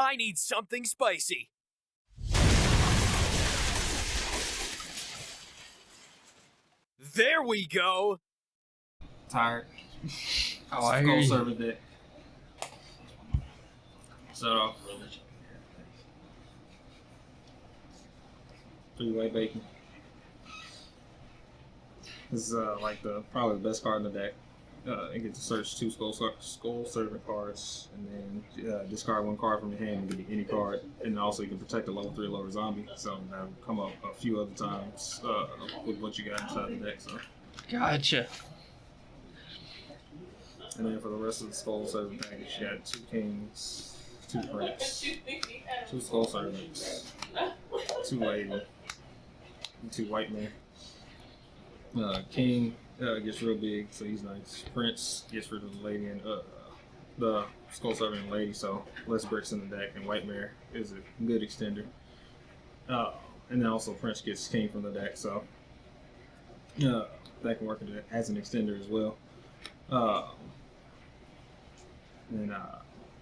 I need something spicy. There we go. Tired. Oh, I hear you. Server deck. So, 3-way bacon. This is like probably the best card in the deck. You get to search 2 skull servant cards, and then discard 1 card from your hand and get any card. And also you can protect a level 3 lower zombie. So that'll come up a few other times with what you got inside the deck. So. Gotcha. And then for the rest of the skull servant package, you got 2 kings, 2 prince, 2 skull servants, 2 lady, and 2 white men. King gets real big, so he's nice. Prince gets rid of the lady and the skull servant and lady, so less bricks in the deck. And white mare is a good extender. And then also Prince gets king from the deck, so that can work as an extender as well. And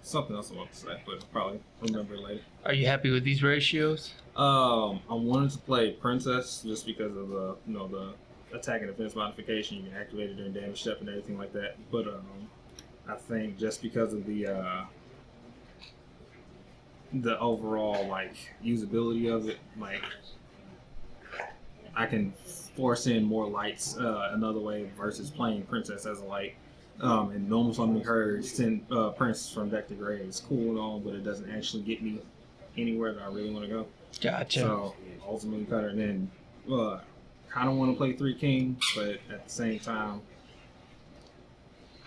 something else I want to say, but I'll probably remember it later. Are you happy with these ratios? I wanted to play Princess just because of the the attack and defense modification. You can activate it during damage step and everything like that. But I think just because of the overall like usability of it, like I can force in more lights another way versus playing Princess as a light. And normal summoning her send Prince from deck to grave is cool and all, but it doesn't actually get me anywhere that I really want to go. Gotcha. So ultimately cut her, and then kind of want to play 3 king, but at the same time,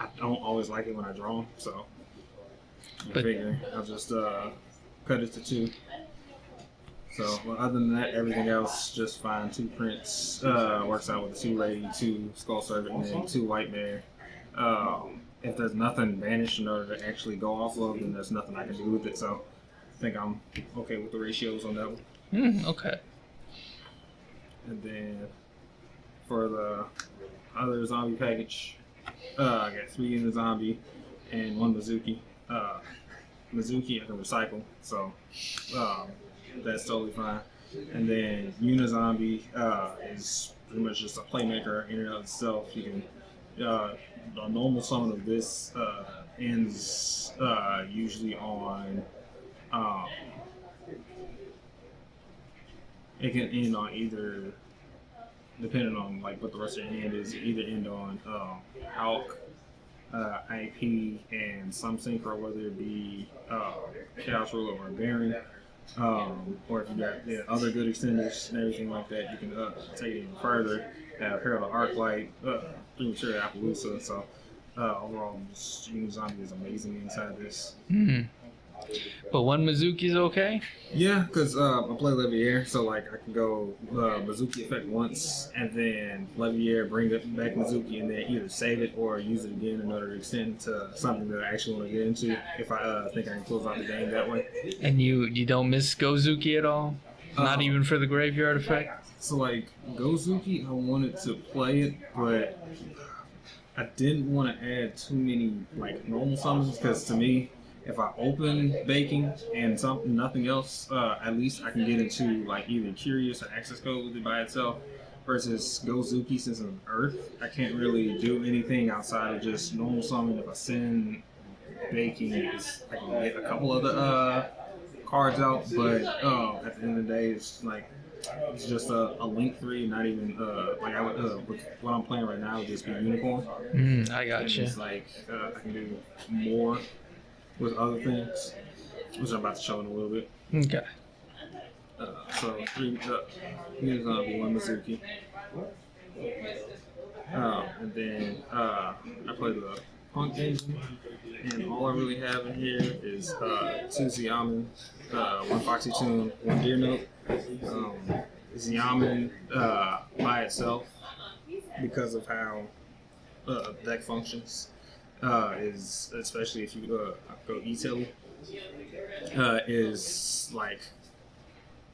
I don't always like it when I draw them. So I figure I'll just cut it to 2. So other than that, everything else just fine. 2 prince works out with the 2 lady, 2 skull servant, and then 2 white mare. If there's nothing banished in order to actually go off of, then there's nothing I can do with it. So I think I'm okay with the ratios on that one. Okay. And then for the other zombie package, I got 3 in the zombie and 1 Mizuki. Mizuki I can recycle, so that's totally fine. And then Unizombie is pretty much just a playmaker in and of itself. You can the normal summon of this ends usually on it can end on either, depending on like what the rest of your hand is, either end on Hulk, IP, and some synchro, whether it be Chaos Ruler or Baron. Or if you got other good extenders and everything like that, you can take it even further. Have Herald of Arclight, Premature Appaloosa. So overall, Zombie is amazing inside this. But 1 Mizuki's okay? Yeah, because I play Levier, so like I can go Mizuki effect once, and then Levier, bring it back Mizuki, and then either save it or use it again in order to extend to something that I actually want to get into if I think I can close out the game that way. And you don't miss Gozuki at all? Not even for the graveyard effect? So like Gozuki, I wanted to play it, but I didn't want to add too many like normal summons, because to me, if I open baking and nothing else, at least I can get into like either Curious or Access Code with it by itself. Versus Gozuki, since I'm Earth, I can't really do anything outside of just normal summon. If I send baking, I can get a couple of the cards out, but at the end of the day, it's just a Link 3, not even like I would. What I'm playing right now would just be Unicorn. I gotcha. And it's like I can do more with other things, which I'm about to show in a little bit. Okay. So 3 Zombie, 1 Mizuki. And then I play the Punk Engine, and all I really have in here is 2 Xiamen, 1 Foxy Tune, 1 Deer Note. Xiamen by itself, because of how deck functions, is, especially if you go E-Telly, is like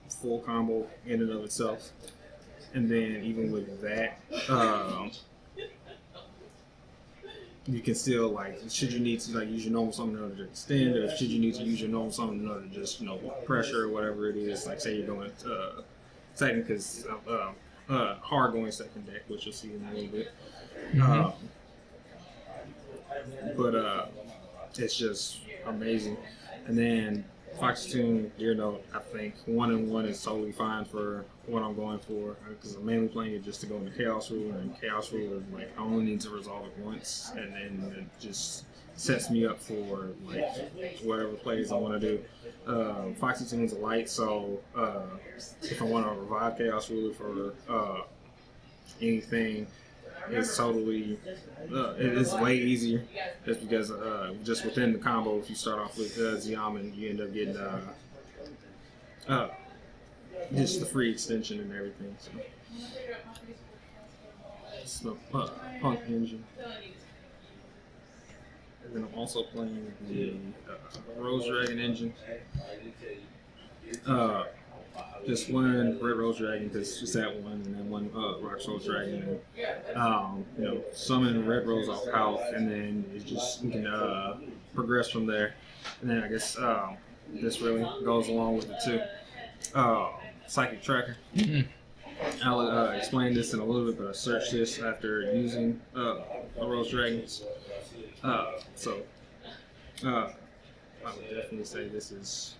full combo in and of itself. And then even with that, you can still like, should you need to like use your normal summon in order to extend, or should you need to use your normal summon in order to just pressure or whatever it is. Like say you're going second, because hard going second deck, which you'll see in a little bit. But it's just amazing. And then Foxy Tune, I think 1-1 is totally fine for what I'm going for, because I'm mainly playing it just to go into Chaos Ruler, and Chaos Ruler, like, I only need to resolve it once, and then it just sets me up for like whatever plays I want to do. Foxy Tune is a light, so if I want to revive Chaos Ruler for anything, it's totally it is way easier, just because just within the combo, if you start off with Ziaman, you end up getting just the free extension and everything. So it's the Punk Engine. And then I'm also playing the Rose Dragon engine. Just one Red Rose Dragon, because it's that one, and then one Rock Rose Dragon. And, summon Red Rose off health, and then you can progress from there. And then I guess this really goes along with it too. Psychic Tracker. I'll explain this in a little bit, but I searched this after using Rose Dragons. So I would definitely say this is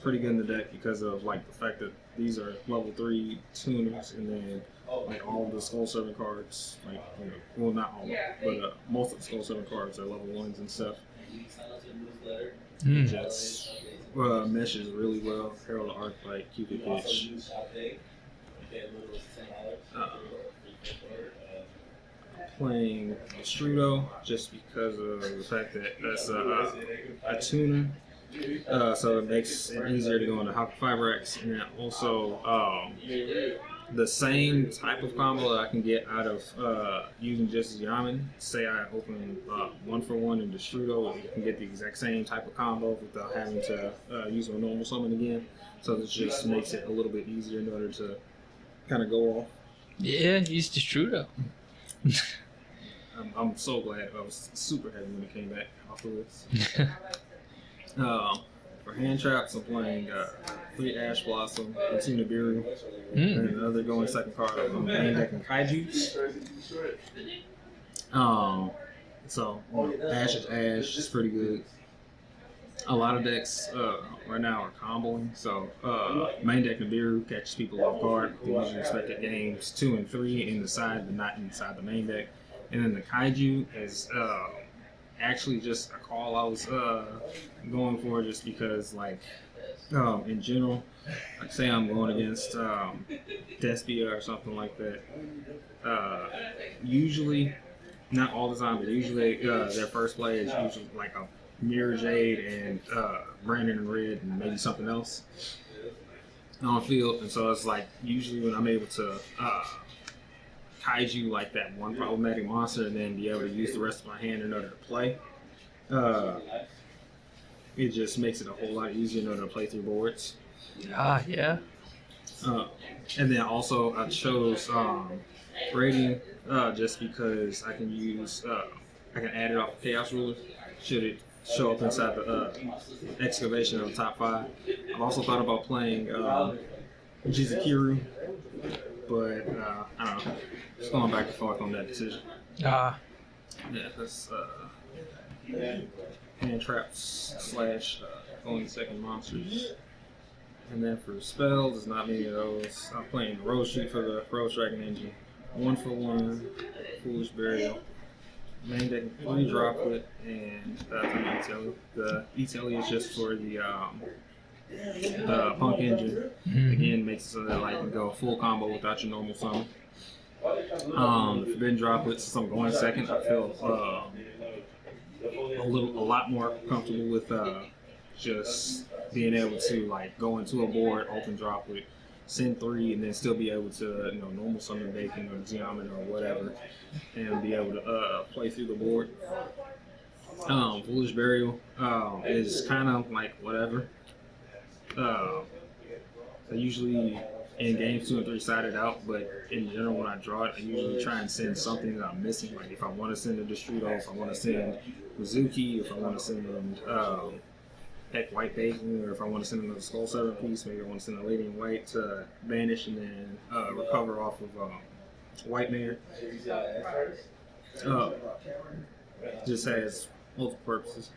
pretty good in the deck, because of like the fact that these are level 3 tuners, and then like all of the Skull Servant cards, like well, not all, but most of the Skull Servant cards are level 1s and stuff. It just meshes really well. Herald of Arclight, Cupid Pitch. Playing Strudo just because of the fact that that's a tuner. So it makes it easier to go into Fibrax, and then also the same type of combo that I can get out of using just Yaman. Say I open 1-for-1 into Strudo, you can get the exact same type of combo without having to use my normal summon again. So this just makes it a little bit easier in order to kind of go off. Yeah, use the Strudo. I'm so glad. I was super happy when it came back off the list. For hand traps, I'm playing 3 Ash Blossom, Tina Biru, and another going second card. I'm main decking Kaijus. So Ash is Ash, it's pretty good. A lot of decks right now are comboing, so main deck Nibiru catches people off guard. They usually expect at games 2 and 3 in the side, but not inside the main deck. And then the Kaiju is actually just a call I was going for, just because, like, in general, like say I'm going against Despia or something like that. Usually, not all the time, but usually their first play is usually like a Mirror Jade and Brandon and Red and maybe something else on the field. And so it's like usually when I'm able to Kaiju like that one problematic monster and then be able to use the rest of my hand in order to play, it just makes it a whole lot easier in order to play through boards. Yeah. And then also I chose Radiant just because I can use I can add it off of Chaos Ruler should it show up inside the excavation of the top 5. I've also thought about playing Jizukiru, but I don't know. Just going back and forth on that decision. Yeah, that's hand traps / going second monsters. And then for spells, there's not many of those. I'm playing Rose Street for the Rose Dragon engine. 1-for-1, Foolish Burial. Main deck 3 Droplet, and the E-Telly is just for the Punk engine. Again, makes it so that like you can go full combo without your normal summon. The Forbidden Droplets, since I'm going second, I feel a lot more comfortable with just being able to like go into a board, open Droplet, send 3, and then still be able to normal summon Bacon or Ziaman or whatever, and be able to play through the board. Foolish Burial is kind of like whatever. I usually in games 2 and 3 sided out, but in general when I draw it, I usually try and send something that I'm missing. Like if I want to send a Destrudo, if I want to send Mizuki, if I want to send heck White Bacon, or if I want to send another Skull Server piece, maybe I want to send a Lady in White to banish and then recover off of White Mare. Just has multiple purposes.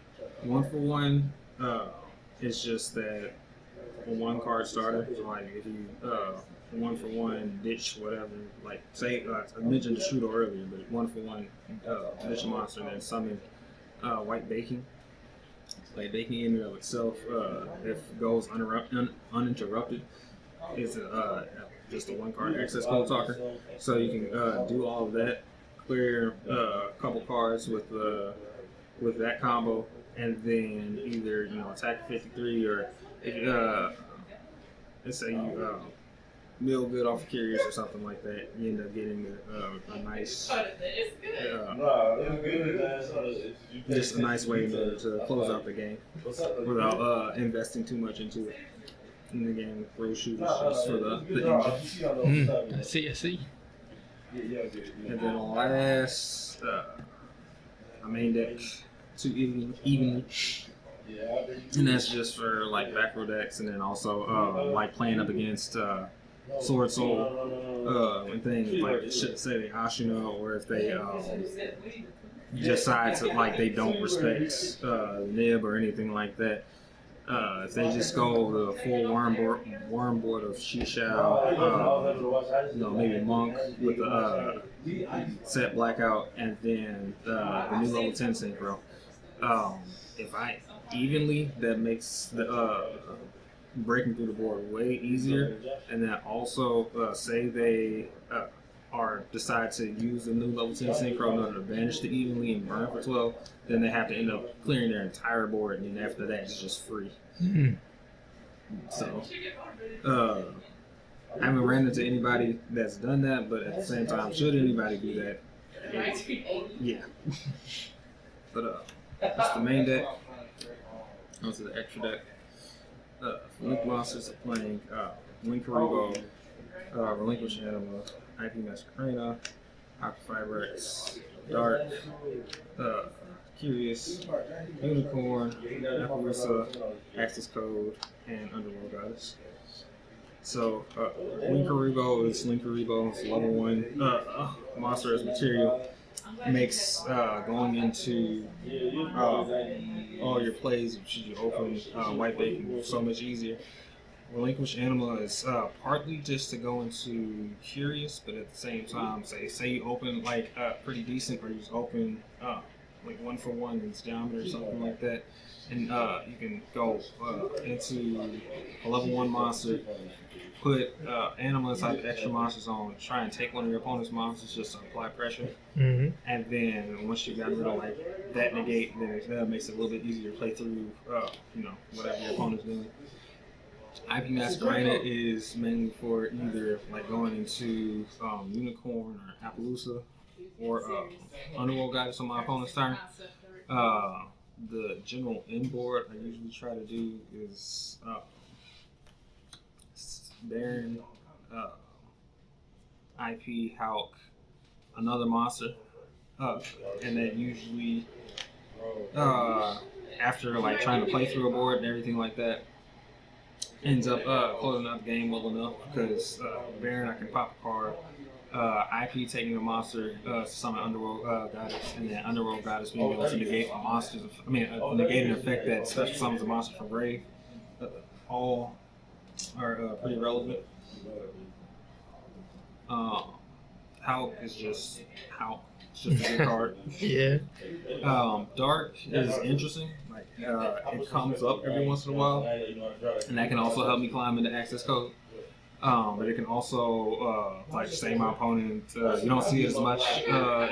1-for-1, it's just that a 1-card starter. Like if you 1-for-1 ditch whatever, like say I mentioned the Destrudo earlier, but 1-for-1 ditch a monster and then summon White Baking. Like Baking in and of itself, if it goes uninterrupted, is just a 1-card access code talker. So you can do all of that, clear a couple cards with that combo, and then either attack 53 or if let's say you mill good off of Curious or something like that, you end up getting a nice just a nice way to close out the game without investing too much into it. In the game, throw shooters just for the engine. I see. And then last, my main deck, 2 evenly. And that's just for like back row decks, and then also like playing up against Sword Soul and things like it should say the Ashina, or if they decide to like they don't respect Nib or anything like that. If they just go the full worm board of Shishao, maybe Monk with the set Blackout, and then the new level 10 Synchro. If I evenly, that makes the breaking through the board way easier, and then also say they decide to use the new level 10 Synchro in order to banish the evenly and burn for 12, then they have to end up clearing their entire board, and then after that it's just free. So I haven't ran into anybody that's done that, but at the same time, should anybody do that, yeah. But that's the main deck. Onto the extra deck. Link monsters are playing Wing Karibo, Relinquish Anima, IP Masquerena, Aquafibrex, Dark, Curious, Unicorn, Appaloosa, Access Code, and Underworld Goddess. So, Wing Karibo is Link Karibo, it's level 1 monster as material. Makes going into all your plays, should you open White Bacon, so much easier. Relinquish Anima is partly just to go into Curious, but at the same time, say you open like pretty decent, or you just open like 1-for-1 in Geometry or something like that, and you can go into a level 1 monster, put Anima type extra monsters on, try and take one of your opponent's monsters just to apply pressure, and then once you got rid of like that negate, then it makes it a little bit easier to play through whatever your opponent's doing. IP Masquerena is mainly for either like going into Unicorn or Appaloosa, or Underworld Goddess on my opponent's turn. The general inboard I usually try to do is Darion, IP, Hulk, another monster, and then usually after like trying to play through a board and everything like that, ends up closing out the game well enough, because Baron, I can pop a card, IP taking a monster to summon Underworld Goddess, and then Underworld Goddess being able to negate monsters. Negate an effect that special summons a monster from grave. All are pretty relevant. Hulk is just Hulk. It's just a good card. Yeah. Dark is interesting. Like it comes up every once in a while, and that can also help me climb into access code. But it can also, like say my opponent, you don't see it as much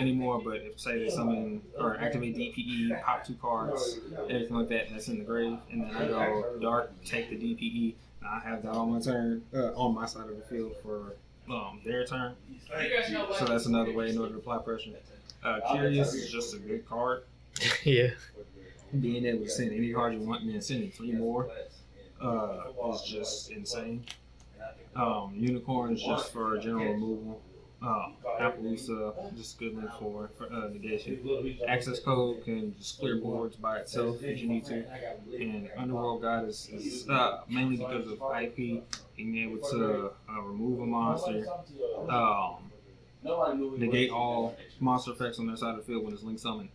anymore, but if say they summon or activate DPE, pop 2 cards, everything like that, that's in the grave, and then I go Dark, take the DPE, and I have that on my turn, on my side of the field for their turn. So that's another way in order to apply pressure. Curious is just a good card. Yeah. Being able to send any card you want and then sending 3 more is just insane. Unicorns just for general removal. Appaloosa, just good link for negation. Access code can just clear boards by itself if you need to. And Underworld God is mainly because of IP, being able to remove a monster, negate all monster effects on their side of the field when it's link summoned,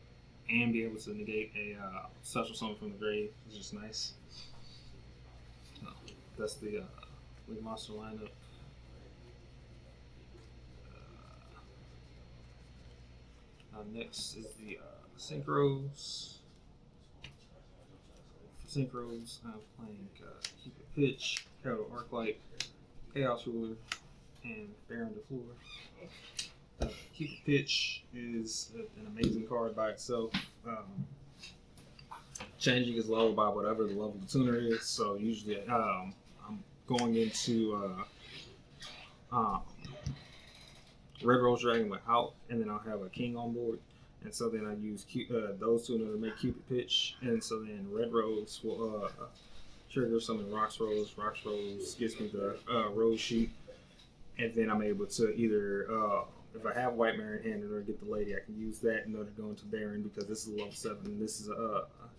and be able to negate a special summon from the grave. It's just nice. That's the link monster lineup. Next is the Synchros. For Synchros, I'm playing Keep It Pitch, Shadow Arclight, Chaos Ruler, and Baron DeFleur. Keep It Pitch is an amazing card by itself. Changing his level by whatever the level the tuner is. So usually I'm going into Red Rose Dragon without, and then I'll have a King on board. And so then I use those two to make Cupid Pitch. And so then Red Rose will trigger something Rocks Rose. Rocks Rose gives me the Rose sheet. And then I'm able to either, if I have White Mare in hand in order to get the Lady, I can use that in order to go into Baron because this is a level 7 and this is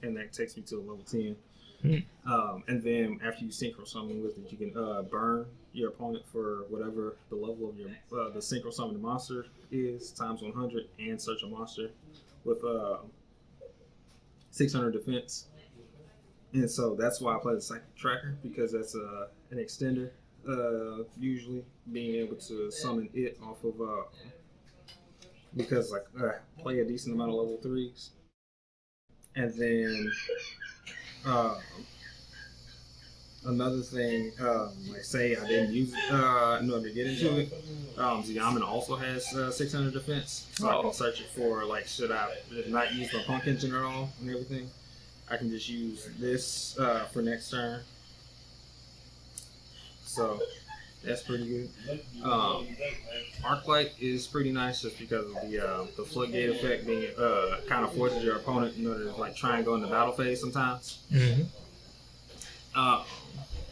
and that takes me to a level 10. And then after you synchro summon with it, you can burn your opponent for whatever the level of your the synchro summon monster is times 100 and search a monster with 600 defense. And so that's why I play the Psychic Tracker because that's an extender. Usually being able to summon it off of because like play a decent amount of level 3s. And then another thing, like say I didn't use it in order to get into it, Ziyaman also has 600 defense, so I can search it for like should I not use my punk engine at all and everything. I can just use this for next turn. So that's pretty good. Arclight is pretty nice just because of the floodgate effect being kind of forces your opponent in order to like try and go into battle phase sometimes.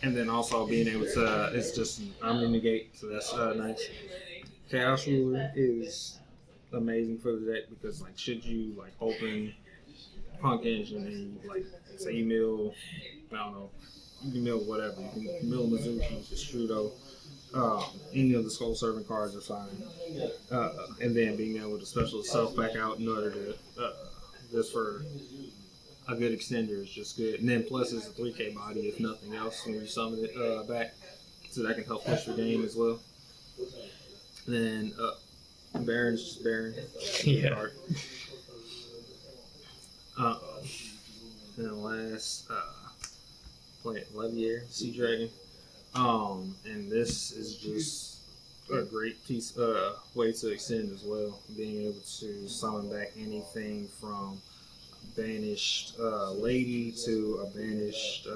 And then also being able to it's just negate, so that's nice. Chaos Ruler is amazing for the deck because like should you like open Punk Engine and you like say you mill you can mill whatever. You can mill Mizuki, Strudo, any of the Soul Servant cards are fine. And then being able to special itself back out in order to just for a good extender is just good. And then plus it's a 3K body if nothing else when you summon it back. So that can help push the game as well. And then Baron's just Baron. Yeah. And last play Levier, Sea Dragon. And this is just a great piece way to extend as well. Being able to summon back anything from a banished lady to a banished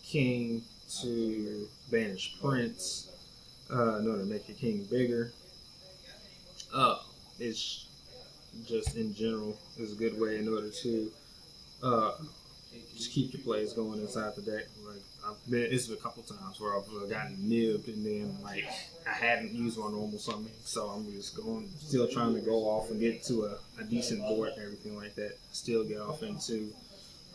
king to banished prince in order to make your king bigger. It's just in general is a good way in order to just keep your plays going inside the deck. Like it's a couple times where I've gotten nibbed and then like I hadn't used my normal summon, so I'm just still trying to go off and get to a decent board and everything like that. Still get off into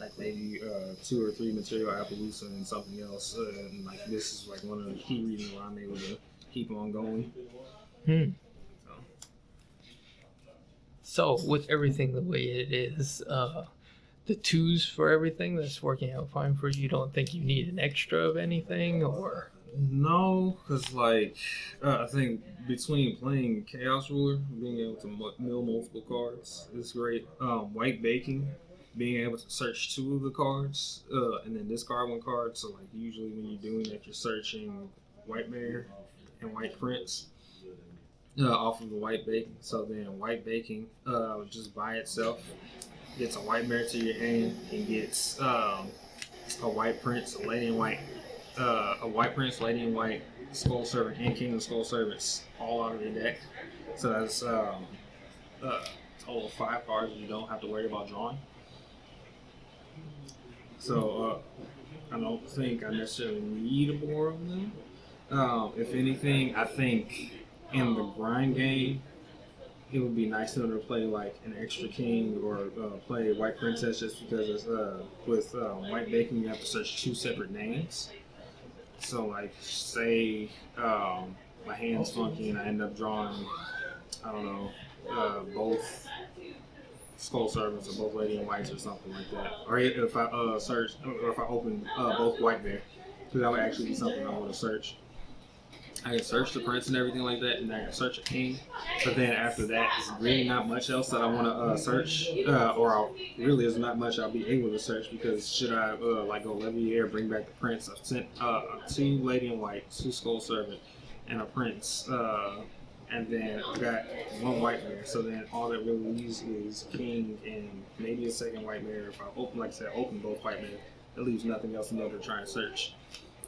like maybe 2 or 3 material Appaloosa and something else. And like this is like one of the key reasons why I'm able to keep on going. So with everything the way it is, the 2s for everything that's working out fine for you, don't think you need an extra of anything, or? No, because like I think between playing Chaos Ruler, being able to mill multiple cards is great. White Baking, being able to search 2 of the cards and then discard 1 card. So like usually when you're doing that, you're searching White Mare and White Prince. Off of the White Baking. So then White Baking just by itself gets a White Mare to your hand and gets a White Prince, a Lady in White, a White Prince, Lady in White, Skull Servant, and King of Skull Servants all out of your deck. So that's a total of 5 cards you don't have to worry about drawing. So I don't think I necessarily need more of them. If anything, I think in the grind game, it would be nice to play like an extra king or play white princess, just because it's, with white baking you have to search two separate names. So like say my hand's funky and I end up drawing, I don't know, both skull servants or both lady and whites or something like that. Or if I search or if I open both white there, because that would actually be something I want to search. I can search the prince and everything like that, and I can search a king. But then after that, there's really not much else that I want to search, really there's not much I'll be able to search, because should I like go Levier, bring back the prince? I've sent 2 lady and white, 2 skull servant, and a prince, and then I've got 1 white mare. So then all that really leaves is king and maybe a second white mare. If I open, like I said, open both white mare, it leaves nothing else in there to try and search.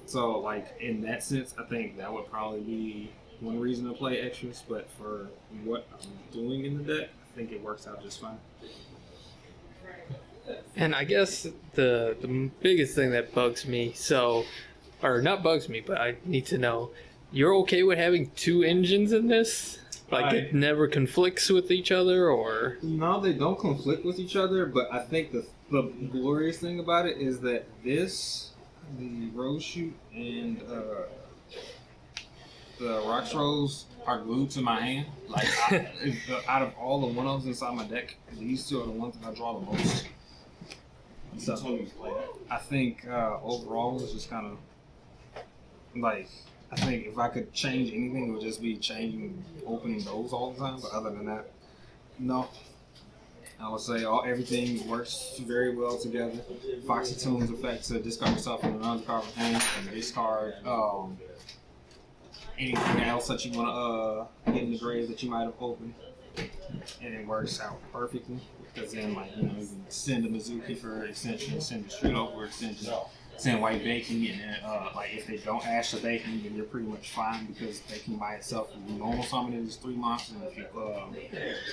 So, like, in that sense, I think that would probably be one reason to play extras, but for what I'm doing in the deck, I think it works out just fine. And I guess the biggest thing that bugs me, or not bugs me, but I need to know, you're okay with having 2 engines in this? Like, it never conflicts with each other, or? No, they don't conflict with each other, but I think the glorious thing about it is that the rose shoot and the rocks rose are glued to my hand. Like, out of all the one-ofs inside my deck, these 2 are the ones that I draw the most. So I think overall it's just kind of like, I think if I could change anything, it would just be opening those all the time. But other than that, no. I would say everything works very well together. Foxy Tunes effect to discard yourself from an undercard hand and discard anything else that you want to get in the grave that you might have opened, and it works out perfectly. Because then, like, you can send a Mizuki for extension, send a Street over extension, send white baking, and then like if they don't ash the baking, then you're pretty much fine, because baking by itself, normal summon is 3 monsters, and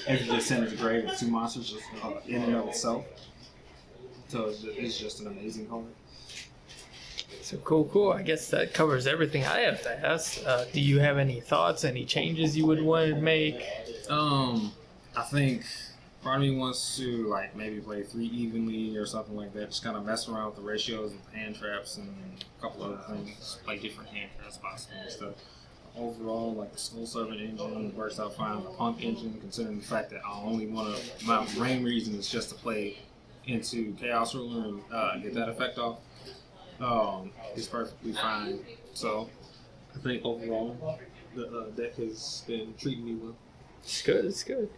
if you just send it to grave, it's 2 monsters just in and of itself. So it's just an amazing card. So cool. I guess that covers everything I have to ask. Do you have any thoughts, any changes you would want to make? I think part of me wants to like maybe play 3 evenly or something like that. Just kind of mess around with the ratios of hand traps and a couple other things, like different hand traps possible and stuff. Overall, like the Skull Servant engine works out fine. The Punk engine, considering the fact that I only want to, my main reason is just to play into Chaos Ruler and get that effect off. It's perfectly fine. So I think overall the deck has been treating me well. It's good.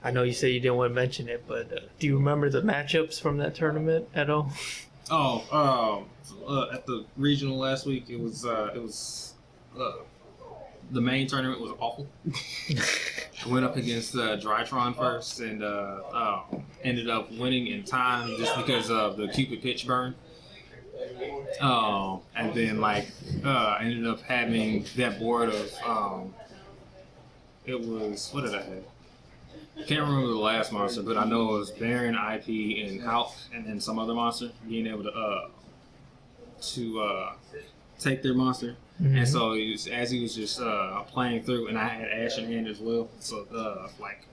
I know you say you didn't want to mention it, but do you remember the matchups from that tournament at all? At the regional last week, it was the main tournament was awful. I went up against Drytron first and ended up winning in time just because of the Cupid pitch burn. And then I ended up having that board of it was, what did I have? I can't remember the last monster, but I know it was Baron, IP, and Hulk, and then some other monster being able to take their monster. Mm-hmm. And so as he was just playing through, and I had Ash in hand as well, so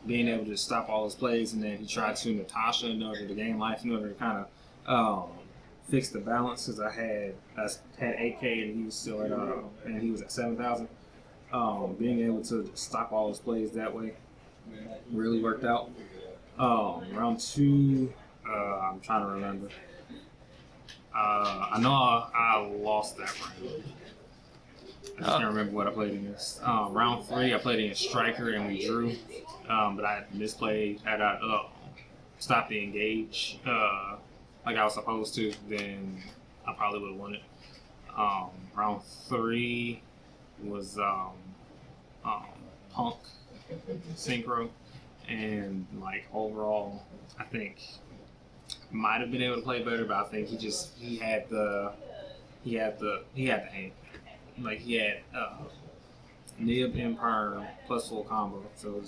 being able to stop all his plays, and then he tried to Natasha in order to gain life, in order to kind of fix the balance, because I had 8K and he was still at he was at 7,000. Being able to stop all his plays that way really worked out. Round 2, I'm trying to remember. I know I lost that round. I just can't remember what I played against. Round 3, I played against Striker and we drew, but I misplayed. Had I stopped the engage like I was supposed to, then I probably would have won it. Round 3 was Punk, Synchro, and overall, I think might have been able to play better, but I think he had the hand. Like he had Nib Empire plus full combo, so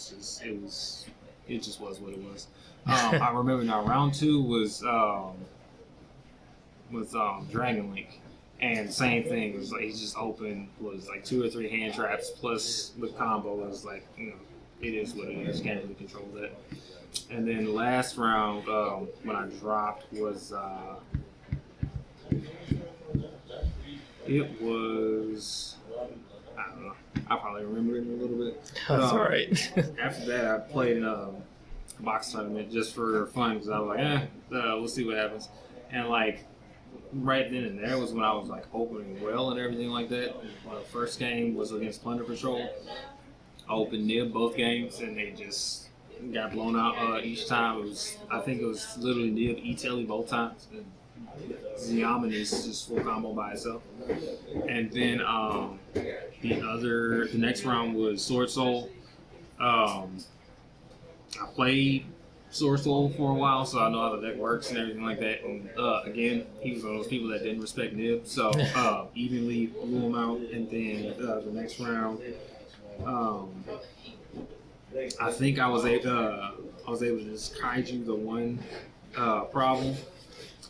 it just was what it was. I remember now round 2 was was Dragon Link, and same thing. It was like he just opened was like 2 or 3 hand traps plus the combo was like it is what it is. Can't really control that. And then the last round when I dropped was it was I don't know. I probably remember it a little bit. That's all right. After that, I played in a box tournament just for fun because I was like, we'll see what happens. And like right then and there was when I was like opening well and everything like that. The first game was against Plunder Patrol. I opened nib both games and they just got blown out each time. I think it was literally nib E-Telly both times. Ziyaman is just full combo by itself. And then the next round was Sword Soul. I played Sword Soul for a while, so I know how the deck works and everything like that. And again, he was one of those people that didn't respect nib, so evenly blew him out. And then the next round, I think I was able to just kaiju the one problem.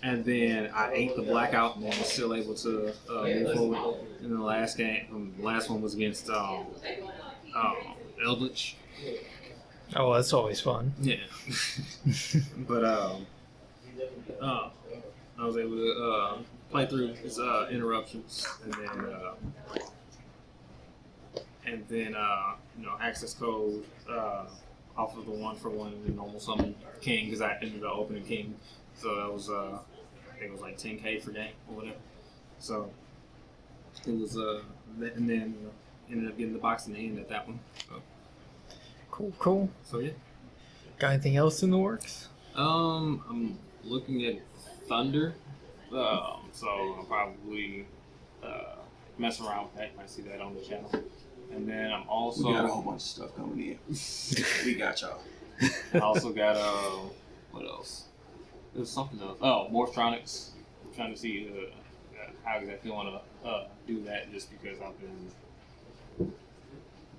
And then I ate the blackout and was still able to move forward. In the last game, the last one was against Eldritch. Oh, that's always fun. Yeah. But I was able to play through his interruptions and then access code off of the 1-for-1 and the normal summon king because I ended up opening king. So that was I think it was like 10K for game or whatever. So it was and then ended up getting the box in the end at that one. So. Cool. So yeah. Got anything else in the works? I'm looking at Thunder. So I'll probably mess around with that. You might see that on the channel. And then I'm also we got a whole bunch of stuff coming in. We got y'all. I also got what else? There's something else. Oh, Morphtronics. I'm trying to see how exactly I want to do that, just because I've been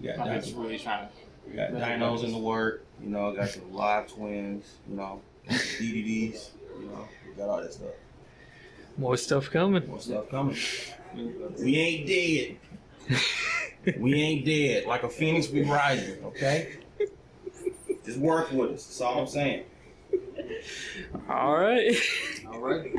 just really trying to. We got dinos in the work. Got some live twins. DVDs. We got all that stuff. More stuff coming. We ain't dead. We ain't dead. Like a phoenix, we rising. Okay. Just work with us. That's all I'm saying. All right. All right.